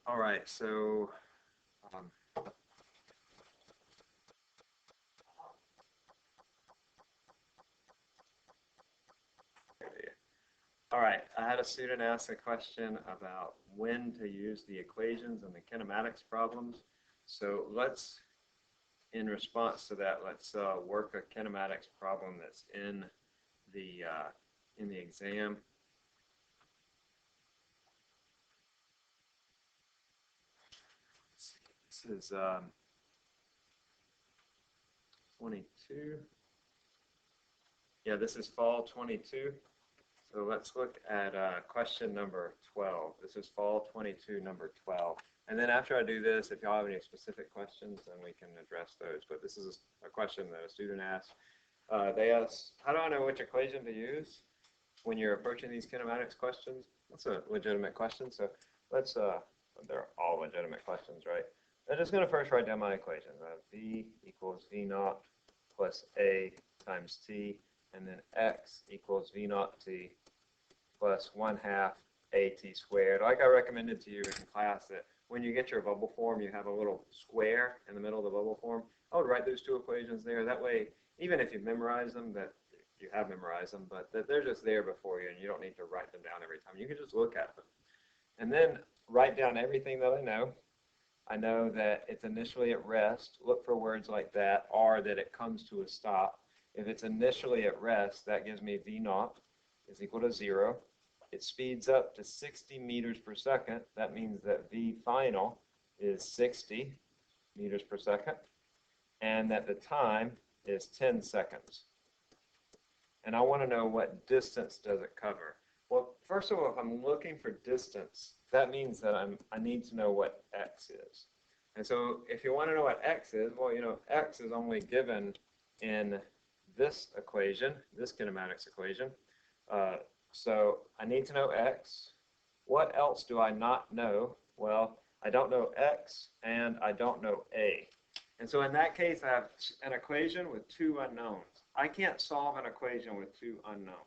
All right, so um, all right, I had a student ask a question about when to use the equations and the kinematics problems. So let's, in response to that, let's work a kinematics problem that's in the exam. This is 22. Yeah, this is fall 22. So let's look at question number 12. This is fall 22, number 12. And then after I do this, if y'all have any specific questions, then we can address those. But this is a question that a student asked. They asked, how do I know which equation to use when you're approaching these kinematics questions? That's a legitimate question. So let's, they're all legitimate questions, right? I'm just going to first write down my equation. V equals V naught plus A times T, and then X equals V naught T plus 1/2 AT squared. Like I recommended to you in class, that when you get your bubble form, you have a little square in the middle of the bubble form. I would write those two equations there. That way, even if you memorize them, that you have memorized them, but that they're just there before you, and you don't need to write them down every time. You can just look at them. And then write down everything that I know. I know that it's initially at rest. Look for words like that, or that it comes to a stop. If it's initially at rest, that gives me V naught is equal to 0. It speeds up to 60 meters per second. That means that V final is 60 meters per second, and that the time is 10 seconds. And I want to know what distance does it cover. Well, first of all, if I'm looking for distance, that means that I need to know what x is. And so if you want to know what x is, well, you know, x is only given in this equation, this kinematics equation. So I need to know x. What else do I not know? Well, I don't know x and I don't know a. And so in that case, I have an equation with two unknowns. I can't solve an equation with two unknowns.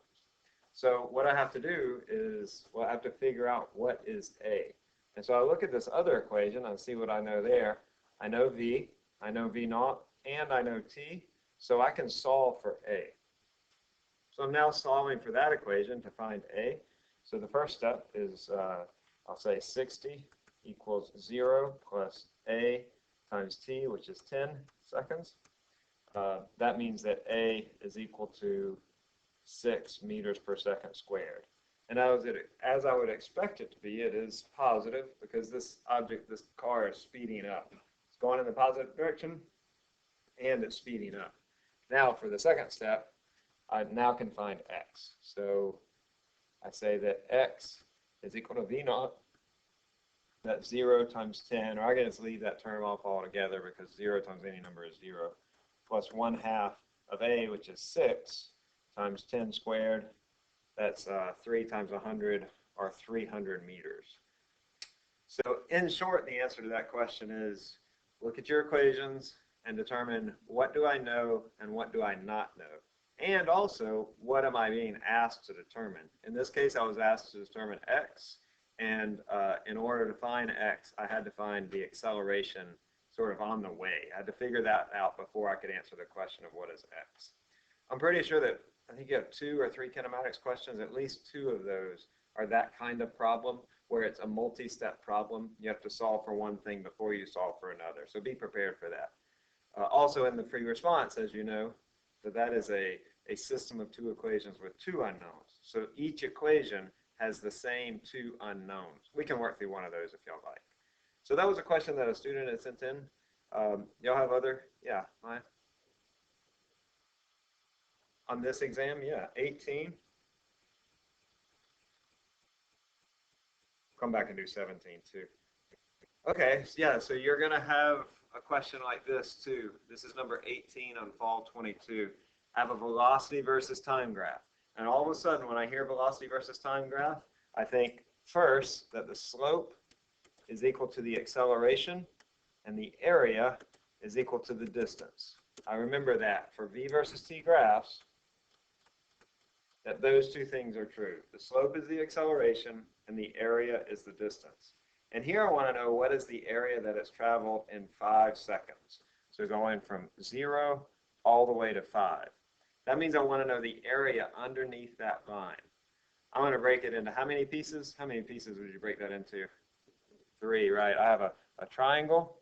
So what I have to do is, well, I have to figure out what is a. And so I look at this other equation and see what I know there. I know v, I know v naught, and I know t, so I can solve for a. So I'm now solving for that equation to find a. So the first step is, I'll say 60 equals 0 plus a times t, which is 10 seconds. That means that a is equal to 6 meters per second squared. And as I would expect it to be, it is positive because this object, this car, is speeding up. It's going in the positive direction and it's speeding up. Now for the second step, I now can find x. So I say that x is equal to v naught. That's 0 times 10, or I can just leave that term off altogether because 0 times any number is 0, plus 1/2 of a, which is 6, times 10 squared. That's 3 times 100, or 300 meters. So in short, the answer to that question is look at your equations and determine what do I know and what do I not know. And also, what am I being asked to determine? In this case, I was asked to determine x, and in order to find x, I had to find the acceleration sort of on the way. I had to figure that out before I could answer the question of what is x. I'm pretty sure that I think you have 2 or 3 kinematics questions. At least 2 of those are that kind of problem where it's a multi-step problem. You have to solve for one thing before you solve for another. So be prepared for that. Also in the free response, as you know, that is a system of 2 equations with 2 unknowns. So each equation has the same 2 unknowns. We can work through one of those if y'all like. So that was a question that a student had sent in. Y'all have other, yeah, Maya? On this exam, yeah, 18. Come back and do 17 too. Okay, yeah, so you're going to have a question like this too. This is number 18 on fall 22. Have a velocity versus time graph. And all of a sudden, when I hear velocity versus time graph, I think first that the slope is equal to the acceleration and the area is equal to the distance. I remember that for v versus t graphs, that those two things are true. The slope is the acceleration and the area is the distance. And here I want to know what is the area that it's traveled in 5 seconds. So going from 0 all the way to 5. That means I want to know the area underneath that line. I'm going to break it into how many pieces? How many pieces would you break that into? 3, right? I have a triangle,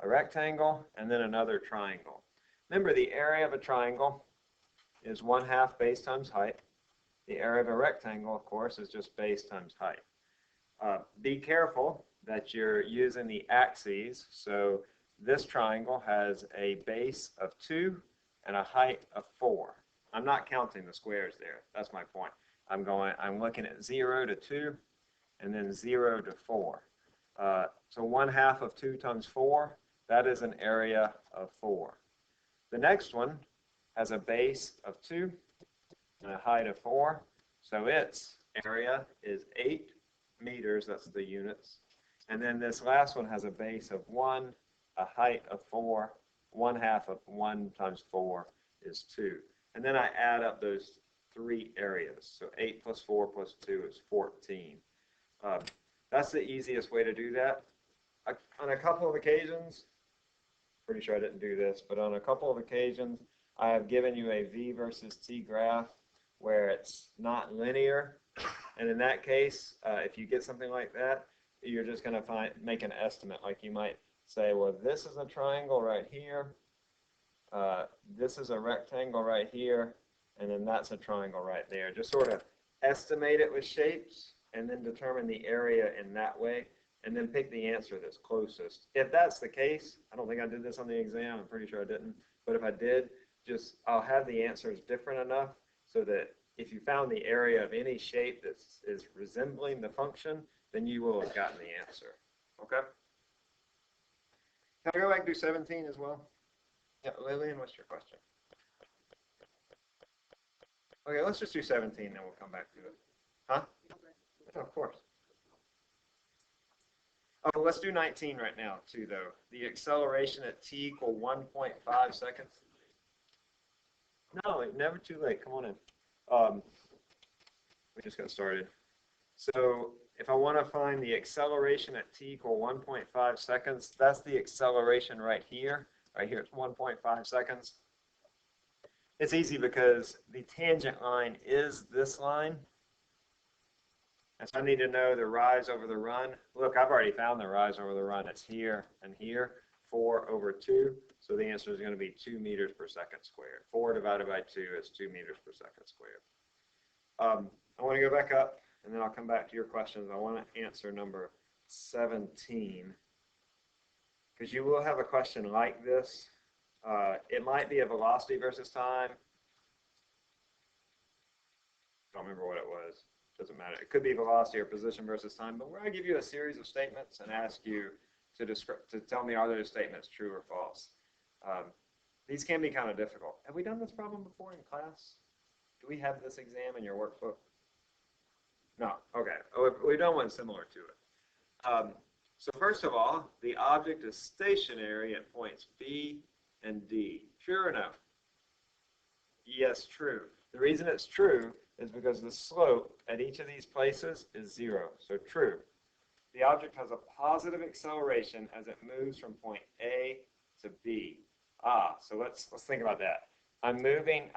a rectangle, and then another triangle. Remember, the area of a triangle is 1/2 base times height. The area of a rectangle, of course, is just base times height. Be careful that you're using the axes. So this triangle has a base of 2 and a height of 4. I'm not counting the squares there. That's my point. I'm looking at 0 to 2 and then 0 to 4. So 1/2 of 2 times 4, that is an area of 4. The next one has a base of 2 and a height of 4. So its area is 8 meters, that's the units. And then this last one has a base of 1, a height of 4, 1/2 of 1 times 4 is 2. And then I add up those 3 areas. So 8 plus 4 plus 2 is 14. That's the easiest way to do that. On a couple of occasions, pretty sure I didn't do this, but on a couple of occasions, I have given you a V versus T graph where it's not linear. And in that case, if you get something like that, you're just going to make an estimate. Like you might say, well, this is a triangle right here. This is a rectangle right here. And then that's a triangle right there. Just sort of estimate it with shapes and then determine the area in that way. And then pick the answer that's closest. If that's the case, I don't think I did this on the exam. I'm pretty sure I didn't. But if I did, I'll have the answers different enough so that if you found the area of any shape that is resembling the function, then you will have gotten the answer. Okay? Can I go back and do 17 as well? Yeah, Lillian, what's your question? Okay, let's just do 17, then we'll come back to it. Huh? Oh, of course. Oh, let's do 19 right now, too, though. The acceleration at t equal 1.5 seconds. No, never too late. Come on in. We just got started. So if I want to find the acceleration at t equal 1.5 seconds, that's the acceleration right here. Right here, it's 1.5 seconds. It's easy because the tangent line is this line. And so I need to know the rise over the run. Look, I've already found the rise over the run. It's here and here, 4 over 2. So the answer is going to be 2 meters per second squared. 4 divided by 2 is 2 meters per second squared. I want to go back up, and then I'll come back to your questions. I want to answer number 17, because you will have a question like this. It might be a velocity versus time. Don't remember what it was. Doesn't matter. It could be velocity or position versus time, but we're going to give you a series of statements and ask you to tell me, are those statements true or false? These can be kind of difficult. Have we done this problem before in class? Do we have this exam in your workbook? No. Okay. Oh, we've done one similar to it. So first of all, the object is stationary at points B and D. True or no? Yes, true. The reason it's true is because the slope at each of these places is 0. So true. The object has a positive acceleration as it moves from point A to B. So let's think about that. I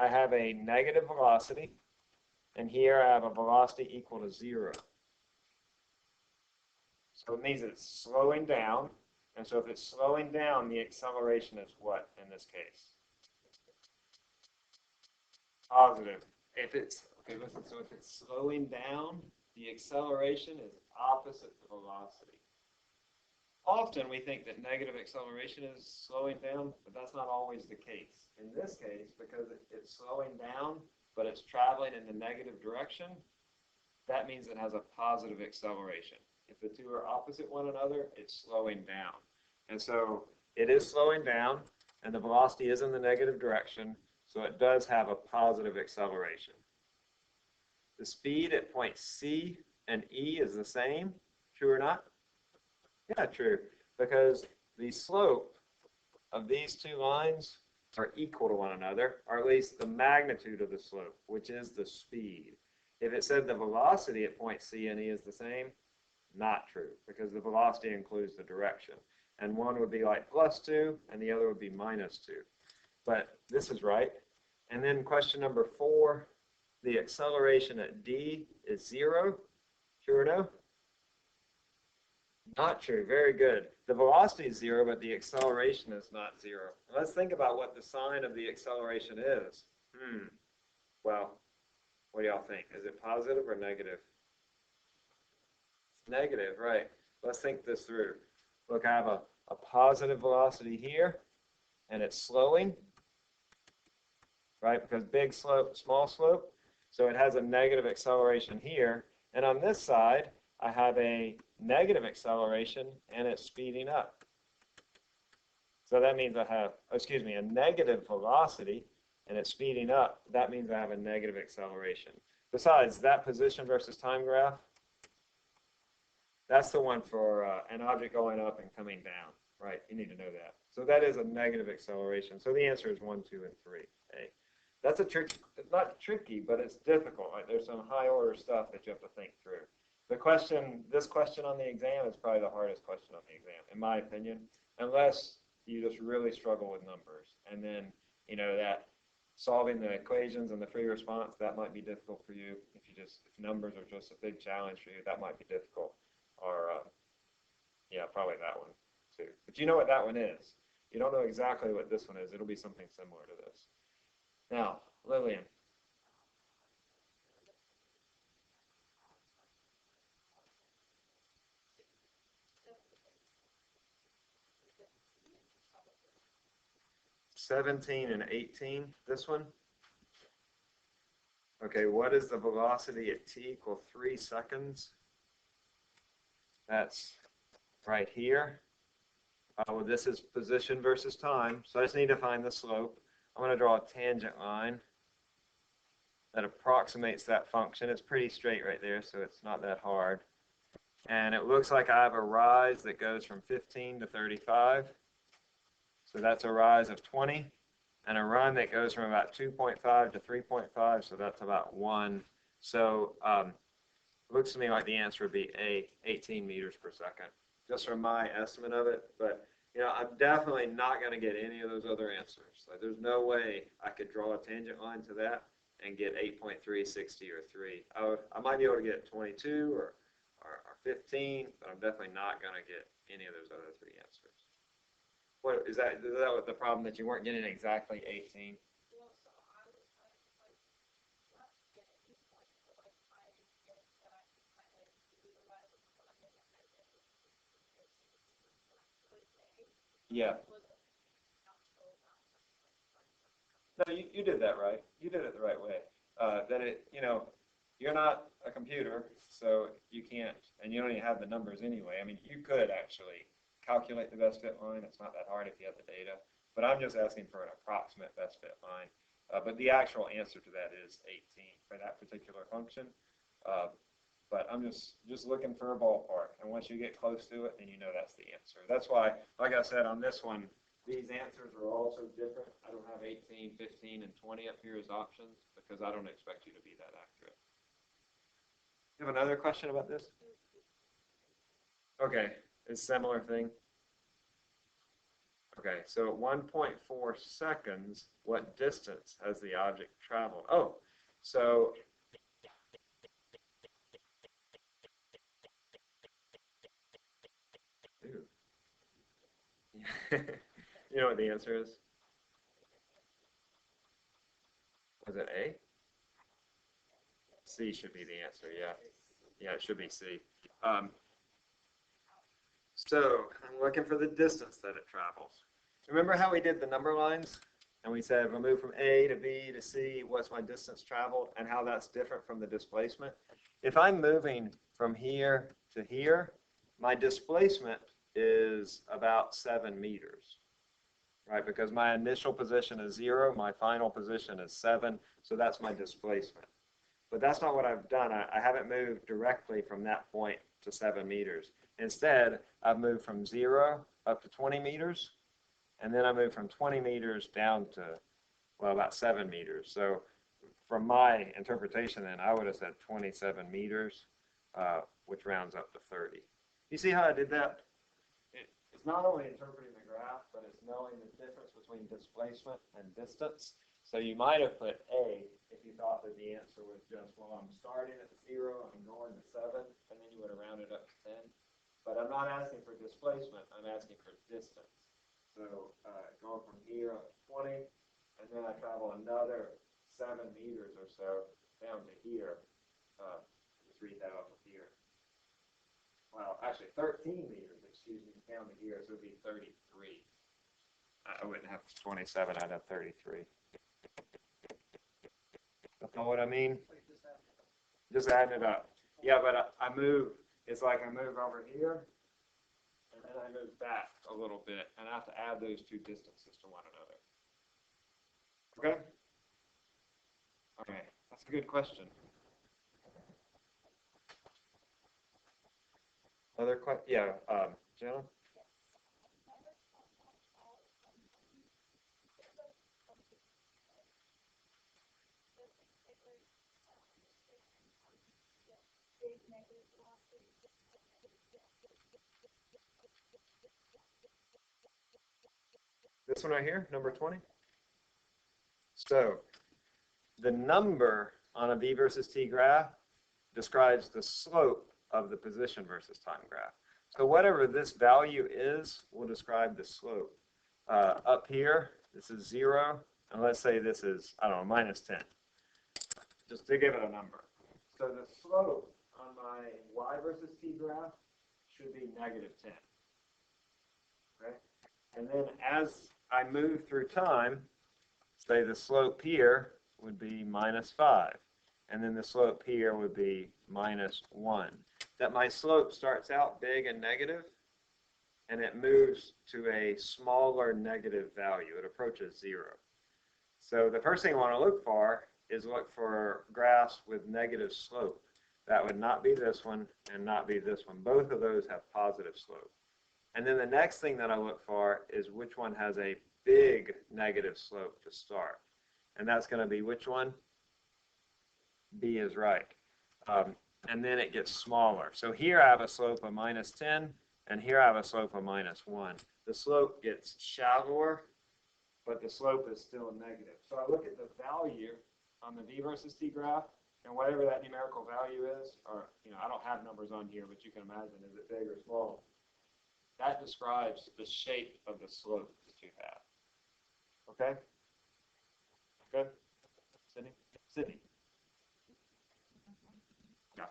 have a negative velocity, and here I have a velocity equal to 0. So it means it's slowing down, and so if it's slowing down, the acceleration is what in this case? Positive. If it's slowing down, the acceleration is opposite the velocity. Often we think that negative acceleration is slowing down, but that's not always the case. In this case, because it's slowing down, but it's traveling in the negative direction, that means it has a positive acceleration. If the two are opposite one another, it's slowing down. And so it is slowing down, and the velocity is in the negative direction, so it does have a positive acceleration. The speed at points C and E is the same. True or not? Yeah, true. Because the slope of these two lines are equal to one another, or at least the magnitude of the slope, which is the speed. If it said the velocity at point C and E is the same, not true because the velocity includes the direction. And one would be like +2 and the other would be -2. But this is right. And then question number 4, the acceleration at D is 0. True or no? Not true. Very good. The velocity is 0, but the acceleration is not 0. Let's think about what the sign of the acceleration is. Well, what do y'all think? Is it positive or negative? Negative, right. Let's think this through. Look, I have a positive velocity here, and it's slowing, right? Because big slope, small slope. So it has a negative acceleration here. And on this side, I have a negative acceleration, and it's speeding up. So that means I have, a negative velocity, and it's speeding up. That means I have a negative acceleration. Besides, that position versus time graph, that's the one for an object going up and coming down, right? You need to know that. So that is a negative acceleration. So the answer is 1, 2, and 3. Okay. That's a trick. It's not tricky, but it's difficult. Right? There's some high order stuff that you have to think through. This question on the exam is probably the hardest question on the exam, in my opinion, unless you just really struggle with numbers. And then, that solving the equations and the free response, that might be difficult for you. If numbers are just a big challenge for you, that might be difficult. Or, yeah, probably that one too. But you know what that one is. You don't know exactly what this one is. It'll be something similar to this. Now, Lillian. (17 and 18), this one. Okay, what is the velocity at t equal 3 seconds? That's right here. Well, this is position versus time, so I just need to find the slope. I'm going to draw a tangent line that approximates that function. It's pretty straight right there, so it's not that hard. And it looks like I have a rise that goes from 15 to 35. So that's a rise of 20. And a run that goes from about 2.5 to 3.5, so that's about 1. So it looks to me like the answer would be A, 18 meters per second, just from my estimate of it. But, I'm definitely not going to get any of those other answers. Like, there's no way I could draw a tangent line to that and get 8.3, 60, or 3. I might be able to get 22 or 15, but I'm definitely not going to get any of those other 3 answers. What is that? Is that the problem, that you weren't getting exactly 18? Yeah. No, you did that right. You did it the right way. You're not a computer, so you can't, and you don't even have the numbers anyway. I mean, you could actually calculate the best fit line. It's not that hard if you have the data. But I'm just asking for an approximate best fit line. But the actual answer to that is 18 for that particular function. But I'm just looking for a ballpark. And once you get close to it, then you know that's the answer. That's why, like I said, on this one, these answers are also different. I don't have 18, 15, and 20 up here as options because I don't expect you to be that accurate. You have another question about this? Okay, it's a similar thing. Okay, so at 1.4 seconds, what distance has the object traveled? Oh, so you know what the answer is? Was it A? C should be the answer, yeah. Yeah, it should be C. So I'm looking for the distance that it travels. Remember how we did the number lines? And we said, if I move from A to B to C, what's my distance traveled, and how that's different from the displacement? If I'm moving from here to here, my displacement is about 7 meters, right? Because my initial position is 0, my final position is 7, so that's my displacement. But that's not what I've done. I haven't moved directly from that point to 7 meters. Instead, I've moved from 0 up to 20 meters, and then I moved from 20 meters down to, well, about 7 meters. So from my interpretation then, I would have said 27 meters which rounds up to 30. You see how I did that? It's not only interpreting the graph, but it's knowing the difference between displacement and distance. So you might have put A if you thought that the answer was just, well, I'm starting at 0, I'm going to 7, and then you would have rounded up to 10. But I'm not asking for displacement, I'm asking for distance. So going from here up to 20, and then I travel another 7 meters or so down to here, 3,000 here. Well, actually 13 meters, excuse me, down to here, so it would be 33. I wouldn't have 27, I'd have 33. That's not what I mean? Just adding it up. Yeah, but I move, it's like I move over here, and then I move back a little bit, and I have to add those two distances to one another. Okay? Okay, that's a good question. Other questions? Yeah, Jenna? This one right here, number 20. So the number on a V versus T graph describes the slope of the position versus time graph. So whatever this value is will describe the slope. Up here, this is 0, and let's say this is, I don't know, minus 10, just to give it a number. So the slope on my Y versus T graph should be negative 10. Okay? And then as I move through time, say the slope here would be minus 5. And then the slope here would be minus 1. That my slope starts out big and negative, and it moves to a smaller negative value. It approaches 0. So the first thing I want to look for is look for graphs with negative slope. That would not be this one and not be this one. Both of those have positive slope. And then the next thing that I look for is which one has a big negative slope to start. And that's going to be which one? B is right. And then it gets smaller. So here I have a slope of minus 10, and here I have a slope of minus 1. The slope gets shallower, but the slope is still negative. So I look at the value on the V versus T graph, and whatever that numerical value is, or I don't have numbers on here, but you can imagine, is it big or small? That describes the shape of the slope that you have. Okay? Good? Sydney? Sydney? Yeah.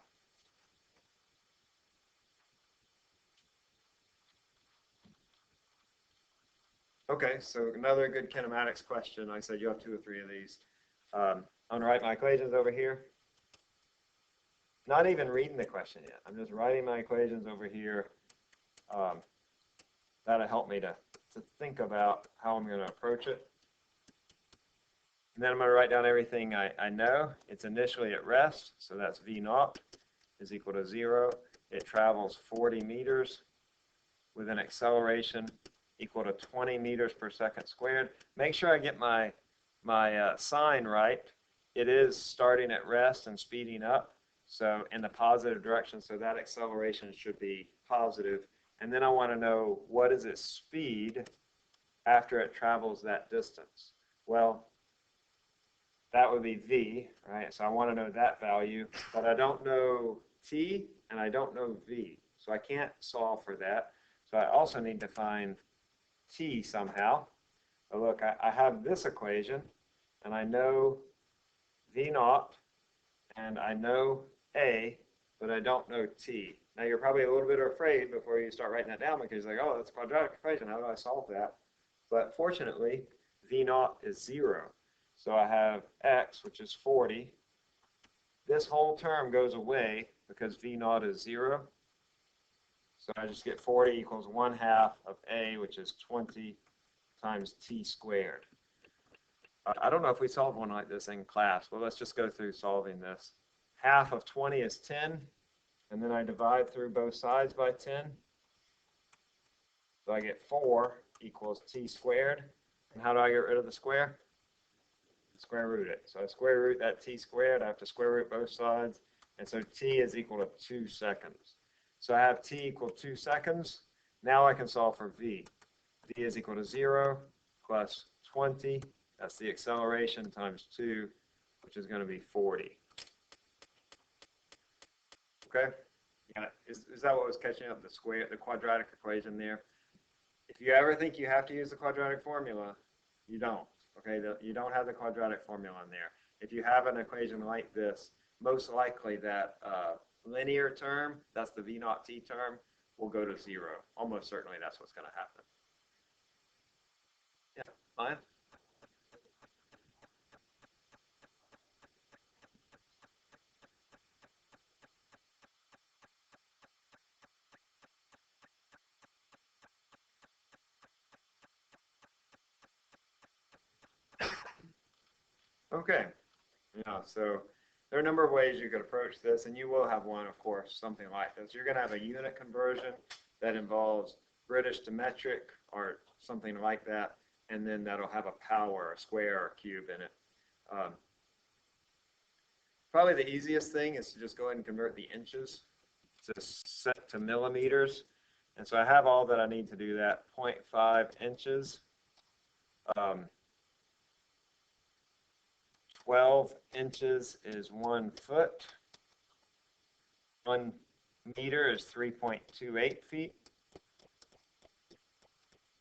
Okay, so another good kinematics question. I said you have 2 or 3 of these. I'm going to write my equations over here. Not even reading the question yet. I'm just writing my equations over here. That'll help me to think about how I'm going to approach it. And then I'm going to write down everything I know. It's initially at rest, so that's V naught is equal to 0. It travels 40 meters with an acceleration equal to 20 meters per second squared. Make sure I get my sign right. It is starting at rest and speeding up, so in the positive direction, so that acceleration should be positive. And then I want to know what is its speed after it travels that distance. Well, that would be V, right? So I want to know that value, but I don't know T and I don't know V. So I can't solve for that. So I also need to find T somehow. But look, I have this equation, and I know V naught, and I know A, but I don't know T. Now you're probably a little bit afraid before you start writing that down because you're like, oh, that's a quadratic equation. How do I solve that? But fortunately, V naught is 0. So I have X, which is 40. This whole term goes away because V naught is 0. So I just get 40 equals 1/2 of A, which is 20 times T squared. I don't know if we solved one like this in class, but let's just go through solving this. Half of 20 is 10, and then I divide through both sides by 10. So I get 4 equals T squared. And how do I get rid of the square? Square root it. So I square root that T squared. I have to square root both sides. And so t is equal to 2 seconds. So I have t equal 2 seconds. Now I can solve for v. V is equal to 0 plus 20. That's the acceleration times 2, which is going to be 40. Okay? Yeah, is that what was catching up the quadratic equation there? If you ever think you have to use the quadratic formula, you don't. Okay, you don't have the quadratic formula in there. If you have an equation like this, most likely that linear term, that's the v naught t term, will go to 0. Almost certainly that's what's going to happen. Yeah, fine. Okay. Yeah, so there are a number of ways you could approach this, and you will have one, of course, something like this. You're going to have a unit conversion that involves British to metric or something like that, and then that'll have a power, a square, or a cube in it. Probably the easiest thing is to just go ahead and convert the inches to set to millimeters. And so I have all that I need to do that, 0.5 inches. 12 inches is 1 foot. 1 meter is 3.28 feet.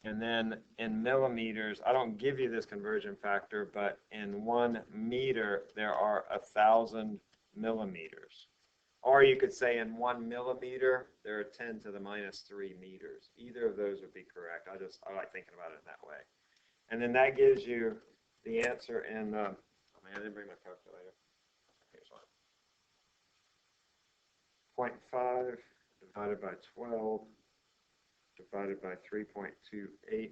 And then in millimeters, I don't give you this conversion factor, but in 1 meter, there are 1,000 millimeters. Or you could say in 1 millimeter, there are 10 to the minus 3 meters. Either of those would be correct. I like thinking about it in that way. And then that gives you the answer in, oh man, I didn't bring my calculator. Here's one. 0.5 divided by 12 divided by 3.28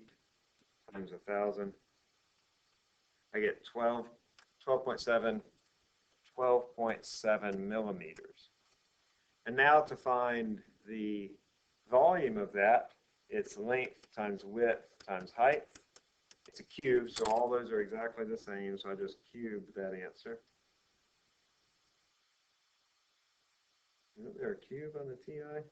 times 1,000. I get 12.7 millimeters. And now to find the volume of that, it's length times width times height. It's a cube, so all those are exactly the same, so I just cubed that answer. Isn't there a cube on the TI?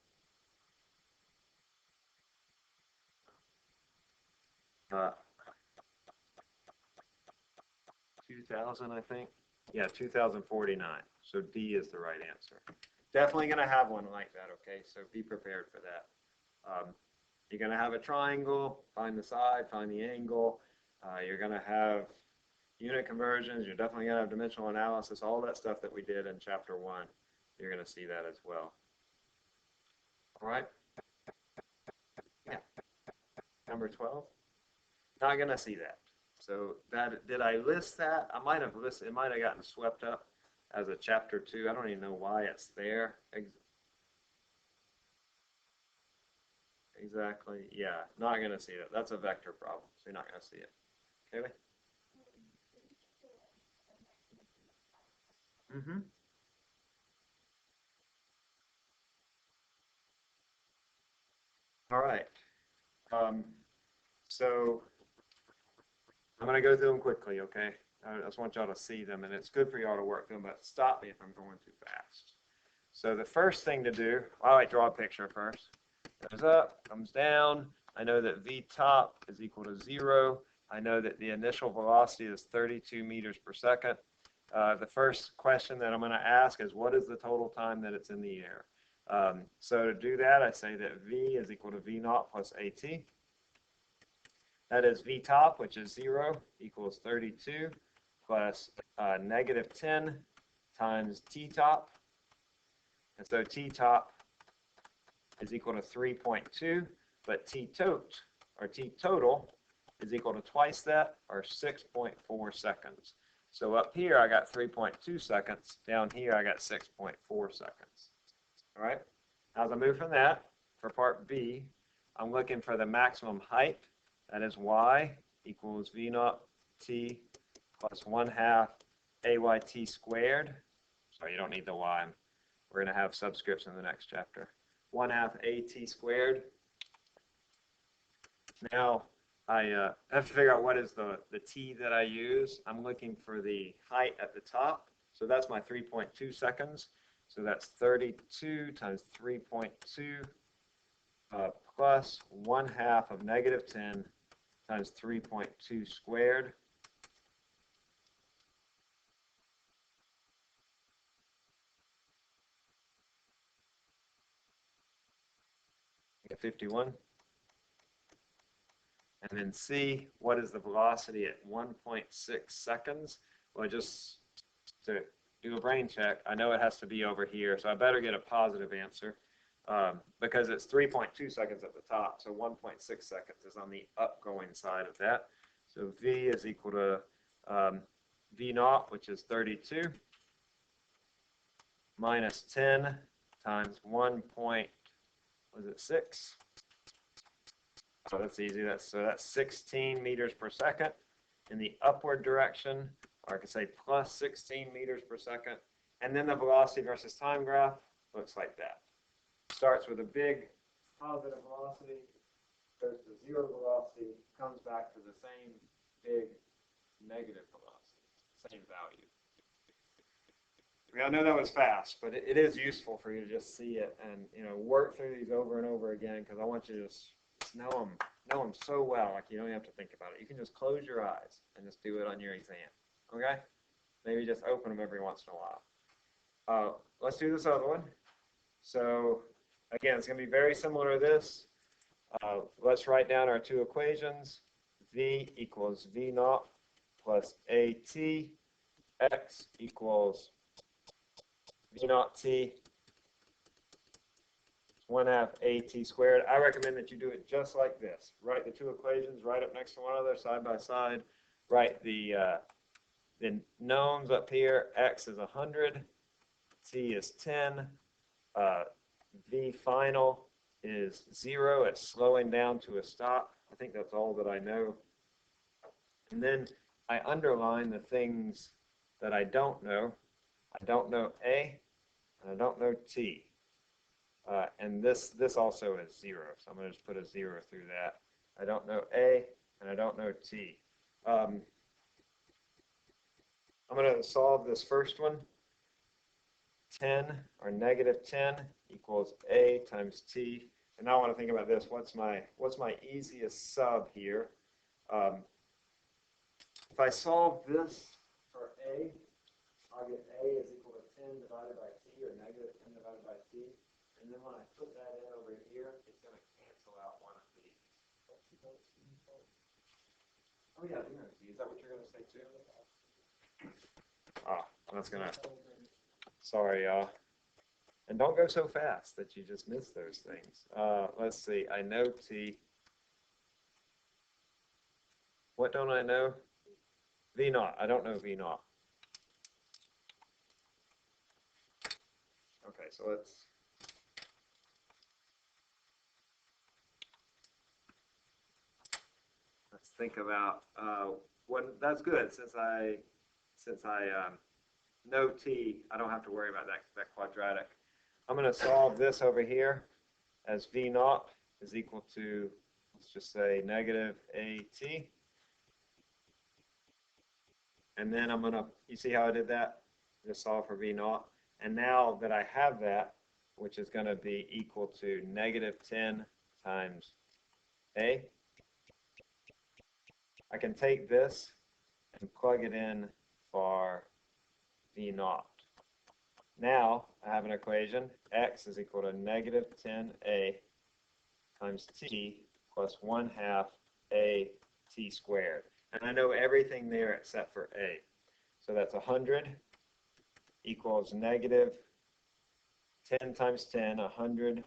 2,000, I think. Yeah, 2,049. So D is the right answer. Definitely going to have one like that, okay? So be prepared for that. You're going to have a triangle, find the side, find the angle. You're going to have unit conversions. You're definitely going to have dimensional analysis, all that stuff that we did in chapter 1. You're going to see that as well. All right? Yeah. Number 12. Not going to see that. So that, did I list that? I might have listed, it might have gotten swept up as a chapter 2. I don't even know why it's there. Exactly. Yeah, not going to see it. That's a vector problem, so you're not going to see it. Okay? Mm-hmm. All right. So I'm going to go through them quickly, okay? I just want y'all to see them, and it's good for y'all to work through them, but stop me if I'm going too fast. So the first thing to do, I like to draw a picture first. Goes up, comes down. I know that v top is equal to 0. I know that the initial velocity is 32 meters per second. The first question that I'm going to ask is, what is the total time that it's in the air? So to do that, I say that v is equal to v naught plus at. That is v top, which is 0, equals 32, plus negative 10 times t top. And so t top is equal to 3.2, but t total is equal to twice that, or 6.4 seconds. So up here I got 3.2 seconds, down here I got 6.4 seconds. All right, as I move from that, for part B, I'm looking for the maximum height, that is y equals v naught t plus 1/2 ayt squared. Sorry, you don't need the y. We're going to have subscripts in the next chapter. 1/2 at squared. Now, I have to figure out what is the t that I use. I'm looking for the height at the top. So that's my 3.2 seconds. So that's 32 times 3.2 plus 1/2 of negative 10 times 3.2 squared. 51. And then C, what is the velocity at 1.6 seconds? Well, just to do a brain check, I know it has to be over here, so I better get a positive answer because it's 3.2 seconds at the top, so 1.6 seconds is on the upgoing side of that. So V is equal to V naught, which is 32, minus 10 times 1.6. So that's easy. That's 16 meters per second in the upward direction, or I could say plus 16 meters per second. And then the velocity versus time graph looks like that. Starts with a big positive velocity, goes to zero velocity, comes back to the same big negative velocity, same value. I know that was fast, but it is useful for you to just see it and work through these over and over again, because I want you to just know them so well, like you don't have to think about it. You can just close your eyes and just do it on your exam, okay? Maybe just open them every once in a while. Let's do this other one. So again, it's going to be very similar to this. Let's write down our two equations. V equals V naught plus AT. X equals V naught T 1/2 AT squared. I recommend that you do it just like this. Write the two equations right up next to one another, side by side. Write the knowns up here. X is 100. T is 10. V final is 0. It's slowing down to a stop. I think that's all that I know. And then I underline the things that I don't know. I don't know A, and I don't know T. And this also is 0, so I'm going to just put a 0 through that. I don't know A, and I don't know T. I'm going to solve this first one. 10, or negative 10, equals A times T. And now I want to think about this. What's my easiest sub here? If I solve this for A, I'll get A is equal to 10 divided by T, or negative 10 divided by T. And then when I put that in over here, it's going to cancel out one of these. Oh yeah, is that what you're going to say too? That's going to, sorry, y'all. And don't go so fast that you just miss those things. Let's see, I know T. What don't I know? V naught, I don't know V naught. Okay, so let's think about that's good, since I know T, I don't have to worry about that quadratic. I'm going to solve this over here as V naught is equal to, let's just say, negative AT. And then I'm going to, you see how I did that? Just solve for V naught. And now that I have that, which is going to be equal to negative 10 times A, I can take this and plug it in for V naught. Now I have an equation. X is equal to negative 10A times T plus 1/2 AT squared. And I know everything there except for A. So that's 100 equals negative 10 times 10, 100A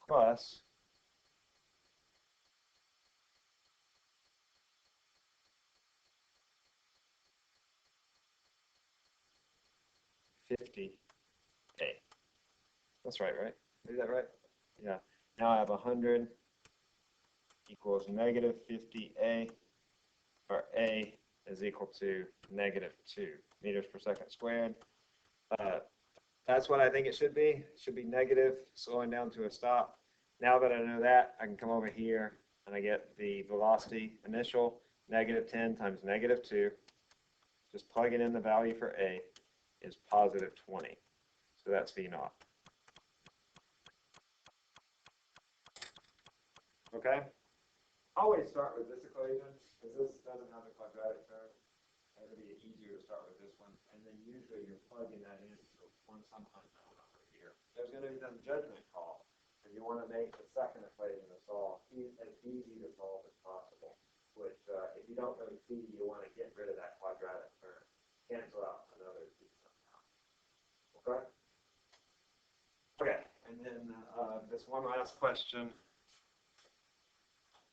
plus 50A. That's right? Is that right? Yeah. Now I have 100 equals negative 50A, or A is equal to negative 2 meters per second squared. That's what I think it should be. It should be negative, slowing down to a stop. Now that I know that, I can come over here and I get the velocity initial, negative 10 times negative 2. Just plug it in the value for A. is positive 20. So that's V naught. Okay? Always start with this equation, because this doesn't have a quadratic term. It'll be easier to start with this one, and then usually you're plugging that into some unknown over here. There's going to be some judgment call, and you want to make the second equation to solve as easy to solve as possible. Which, if you don't really see, you want to get rid of that quadratic term, cancel out another t somehow. Okay. Okay, and then this one last question.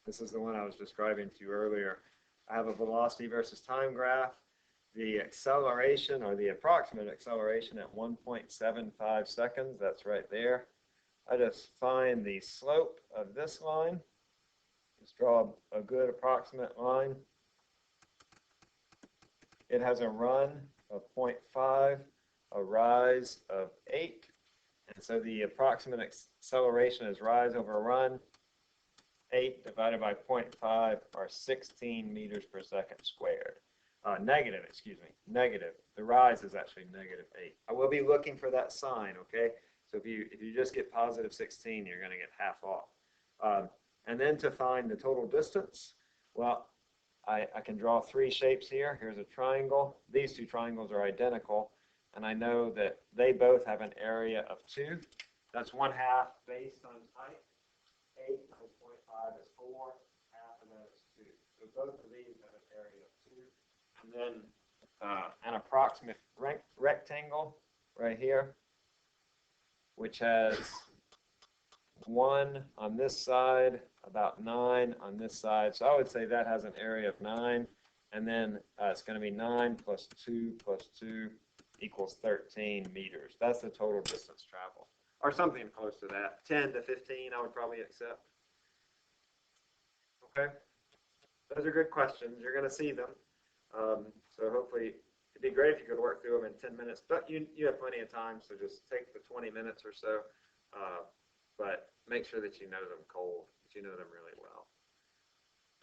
This is the one I was describing to you earlier. I have a velocity versus time graph. The acceleration, or the approximate acceleration at 1.75 seconds, that's right there. I just find the slope of this line. Just draw a good approximate line. It has a run of 0.5, a rise of 8. And so the approximate acceleration is rise over run. 8 divided by 0.5 are 16 meters per second squared. Negative, excuse me, negative. The rise is actually negative 8. I will be looking for that sign, okay? So if you just get positive 16, you're going to get half off. And then to find the total distance, well, I can draw three shapes here. Here's a triangle. These two triangles are identical, and I know that they both have an area of 2. That's 1/2 base times height. 8 times 0.5 is 4. Half of that is 2. So both of these have an area of 2. And then an approximate rectangle right here, which has 1 on this side, about 9 on this side. So I would say that has an area of 9. And then it's going to be 9 plus 2 plus 2 equals 13 meters. That's the total distance traveled. Or something close to that. 10 to 15 I would probably accept. Okay? Those are good questions. You're going to see them. So hopefully, it'd be great if you could work through them in 10 minutes. But you have plenty of time, so just take the 20 minutes or so. But make sure that you know them cold, that you know them really well.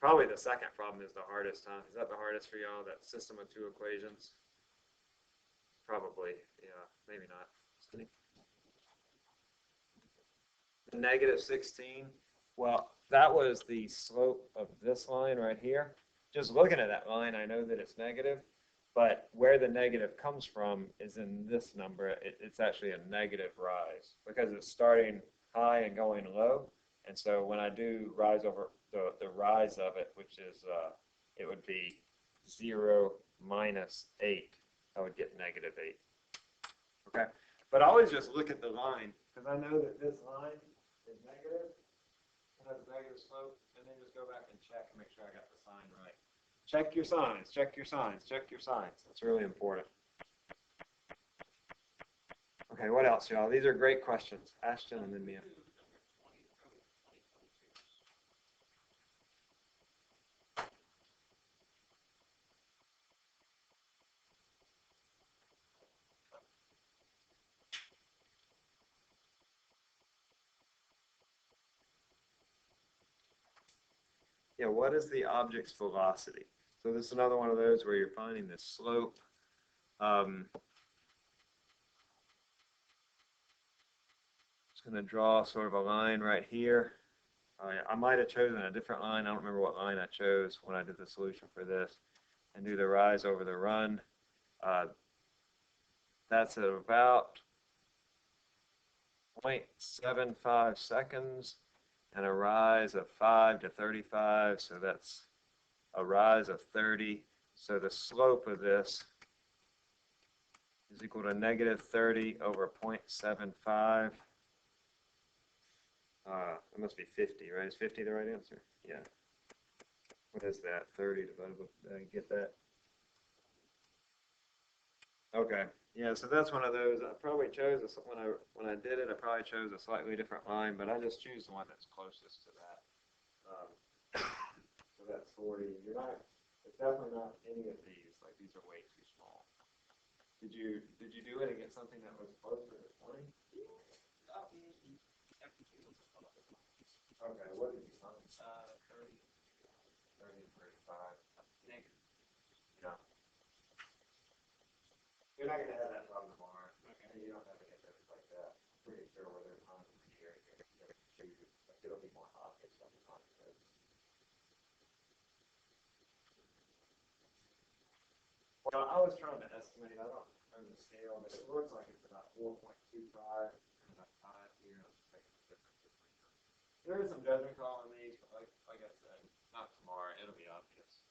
Probably the second problem is the hardest, huh? Is that the hardest for y'all, that system of 2 equations? Probably, yeah, maybe not. Negative 16, well, that was the slope of this line right here. Just looking at that line, I know that it's negative, but where the negative comes from is in this number. It's actually a negative rise because it's starting high and going low. And so when I do rise over the rise of it, which is, it would be 0 minus 8, I would get negative 8. Okay, but I always just look at the line because I know that this line is negative, it has a negative slope, and then just go back and check and make sure I got the sign right. Check your signs, check your signs, check your signs. That's really important. Okay, what else, y'all? These are great questions. Ashton and then Mia. Yeah, what is the object's velocity? So this is another one of those where you're finding the slope. Just going to draw sort of a line right here. I might have chosen a different line. I don't remember what line I chose when I did the solution for this. And do the rise over the run. That's at about 0.75 seconds. And a rise of 5 to 35, so that's a rise of 30. So the slope of this is equal to negative 30 over 0.75. It must be 50, right? Is 50 the right answer? Yeah. What is that? 30 divided by, get that? Okay. Yeah, so that's one of those. I probably chose, when I did it, I probably chose a slightly different line, but I just choose the one that's closest to that. So that's 40. It's definitely not any of these. Like, these are way too small. Did you do it and get something that was closer to 20? Okay, what did you find? 30. 30 and 35. Yeah. You're not going to have that problem. Well, I was trying to estimate, I don't know the scale, but it looks like it's about 4.25 and about 5 here. There is some judgment call on these, but like I said, not tomorrow. It'll be obvious.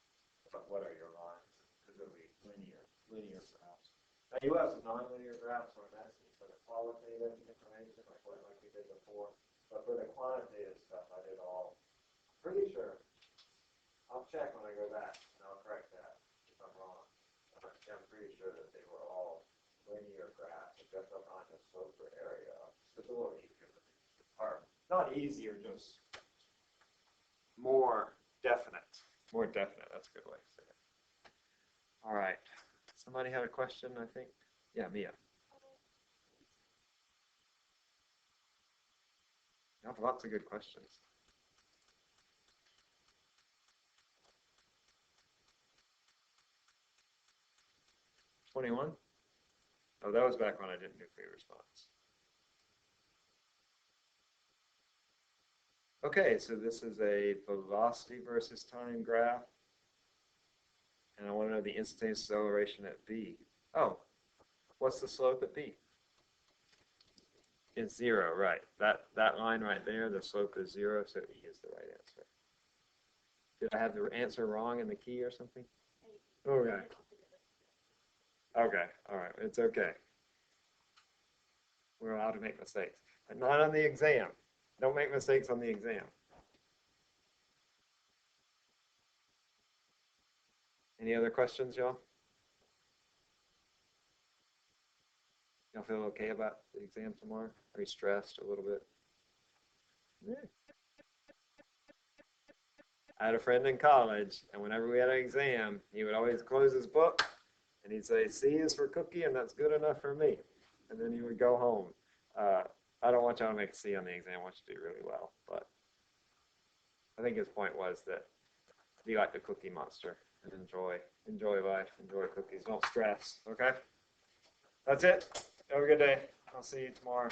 But what are your lines? Because it'll be linear graphs. Now you have some nonlinear graphs where I'm asking for the qualitative information, like we did before. But for the quantitative stuff, I did all. Pretty sure. I'll check when I go back, and I'll correct that if I'm wrong. I'm pretty sure that they were all linear graphs, except up on the slope or area. It's a little easier, or not easier, just more definite. More definite. That's a good way to say it. All right. Somebody had a question, I think. Yeah, Mia. You have lots of good questions. $21? Oh, that was back when I did nuclear response. Okay, so this is a velocity versus time graph. And I want to know the instantaneous acceleration at V. Oh, what's the slope at V? It's 0, right. That line right there, the slope is 0, so E is the right answer. Did I have the answer wrong in the key or something? Okay. Okay, all right, it's okay. We're allowed to make mistakes, but not on the exam. Don't make mistakes on the exam. Any other questions, y'all? Y'all feel okay about the exam tomorrow? Are you stressed a little bit? Yeah. I had a friend in college, and whenever we had an exam, he would always close his book, and he'd say, C is for cookie, and that's good enough for me. And then he would go home. I don't want y'all to make a C on the exam. I want you to do really well. But I think his point was that be like the cookie monster and enjoy life, enjoy cookies. Don't stress, okay? That's it. Have a good day. I'll see you tomorrow.